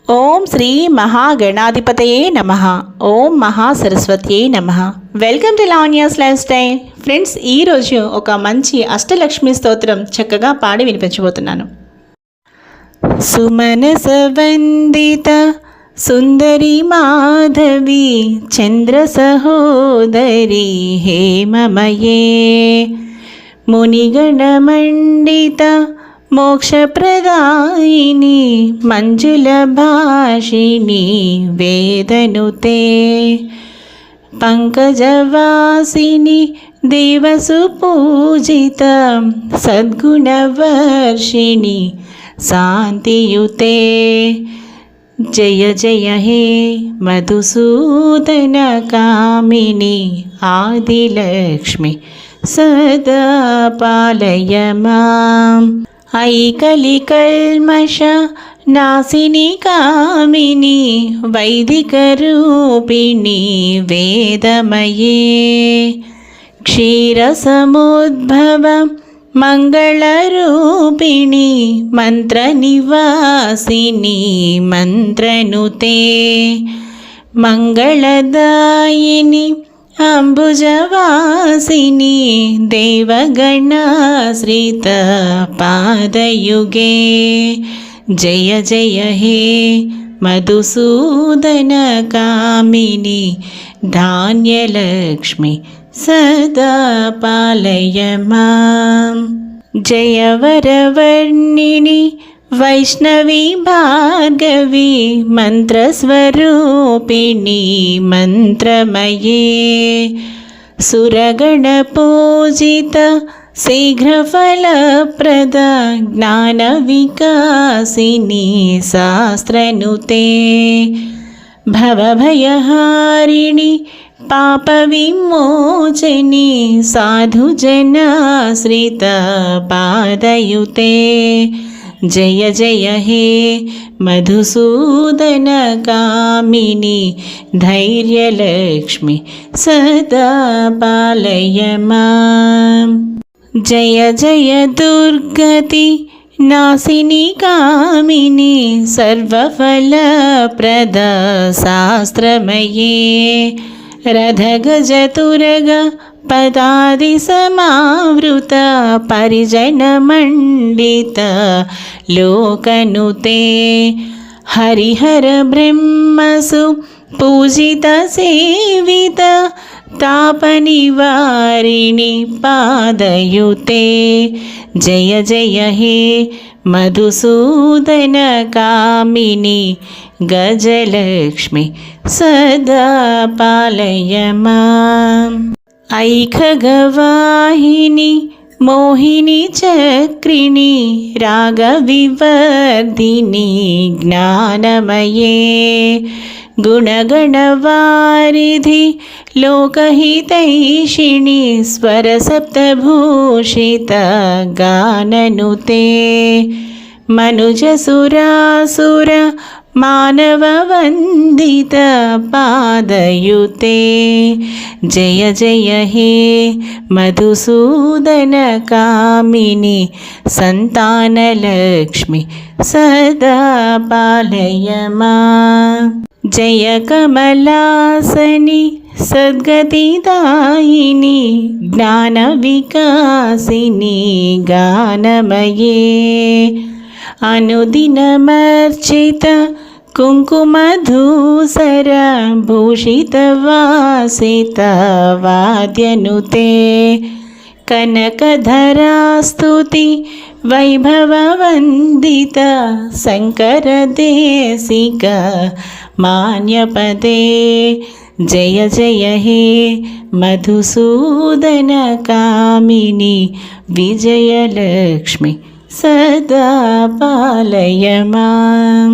ఓం శ్రీ మహాగణాధిపతయే నమః. ఓం మహాసరస్వత్యే నమః. Welcome to Lavanya's life style. Friends, ఈరోజు ఒక మంచి అష్టలక్ష్మి స్తోత్రం చక్కగా పాడి వినిపించబోతున్నాను. సుమనస వందిత సుందరి మాధవి చంద్ర సహోదరి హేమమయే మునిగణ మండిత మోక్షప్రదాయిని మంజుల భాషిణి వేదనుతే పంకజవాసిని దేవసు పూజిత సద్గుణవర్షిణి శాంతియుతే జయ జయ హే మధుసూదన కామిని ఆదిలక్ష్మి సదా పాలయ మాం. ఐకలికల్మష నాశిని కామిని వైదిక రూపిణి వేదమయే క్షీరసముద్భవ మంగళరూపిణి మంత్రనివాసిని మంత్రనుతే మంగళదాయిని అంబుజవాసిని దేవగణాశ్రిత పాదయుగే జయ జయ హే మధుసూదన కామిని ధాన్యలక్ష్మి సదా పాలయ మాం. జయ వరవర్ణిని వైష్ణవి భార్గవి మంత్రస్వరూపిణి మంత్రమయే సురగణ పూజిత శీఘ్రఫలప్రద జ్ఞాన వికాసిని శాస్త్రనుతే భవభయహారిణి పాప విమోచని సాధుజనాశ్రిత పాదయుతే జయ జయ హే మధుసూదన కామిని ధైర్యలక్ష్మి సదా పాలయ మాం. జయ జయ దుర్గతి నాశిని కామిని సర్వఫలప్రద శాస్త్రమయే రథగజతురగ పదాది సమావృత పరిజన మండిత లోకనుతే హరిహర బ్రహ్మసు పూజిత సేవిత తాపనివారిణి పాదయుతే జయ జయ హే మధుసూదన కామిని గజలక్ష్మి సదా పాలయ మాం. ఐఖగవాహిని మోహిని చక్రిణి రాగవివర్ధిని జ్ఞానమయే గుణగణవారిధి లోకహితైషిణి స్వరసప్తభూషిత గాననుతే మనుజసురాసుర మానవ వందిత పాదయుతే జయ జయ హే మధుసూదన కామిని సంతానలక్ష్మి సదా పాలయ మాం. జయ కమలాసని సద్గతిదాయిని జ్ఞాన వికాసిని గానమయే అనుదినమర్చిత కుంకుమధూసర భూషిత వాసిత వాద్యనుతే కనకధరాస్తుతి వైభవ వందిత శంకర దేశిక మాన్యపదే జయ జయ హే మధుసూదన కామిని విజయలక్ష్మి సదా పాలయ మాం.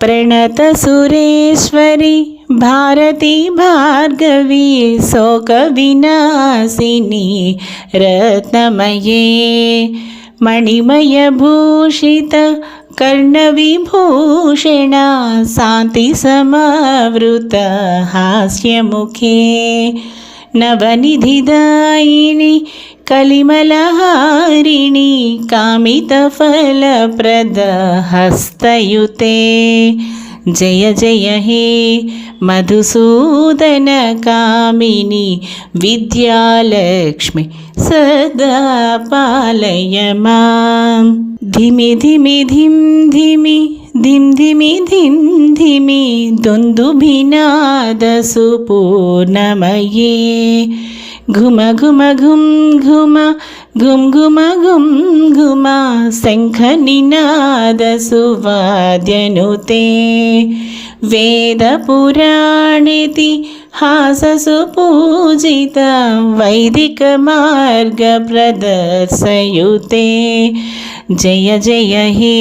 ప్రణత సురేశ్వరి భారతి భార్గవి శోక వినాశిని రత్నమయే మణిమయ భూషిత కర్ణవిభూషణ శాంతి సమవృత హాస్యముఖే నవనిధిదాయిని కలిమలహారిణి కామితఫలప్రద హస్తయుతే జయ జయ హే మధుసూదన కామిని విద్యాలక్ష్మి సదా పాలయ మాం. ధిమి ధిమి ధిం ధిమి ధిం ధిమి ధిం ధిమి దుందుభినాద సుపూర్ణమయే ఘుమ ఘుమ ఘుం ఘుమ ఘుం ఘుమ ఘుం ఘుమ శంఖ నినాద సువాద్యనుతే వేద పురాణితి హాససు పూజిత వైదిక మార్గ ప్రదర్శయుతే జయ జయ హే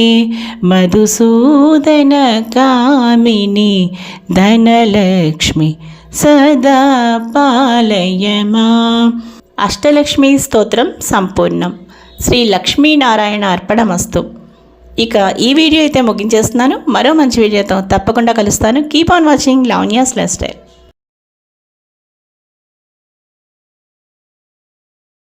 మధుసూదన కామిని ధనలక్ష్మి సదా పాలయ మాం. అష్టలక్ష్మి స్తోత్రం సంపూర్ణం. శ్రీ లక్ష్మీనారాయణ అర్పణమస్తు. ఇక ఈ వీడియో అయితే ముగించేస్తున్నాను. మరో మంచి వీడియోతో తప్పకుండా కలుస్తాను. Keep on watching Lavanya's life style.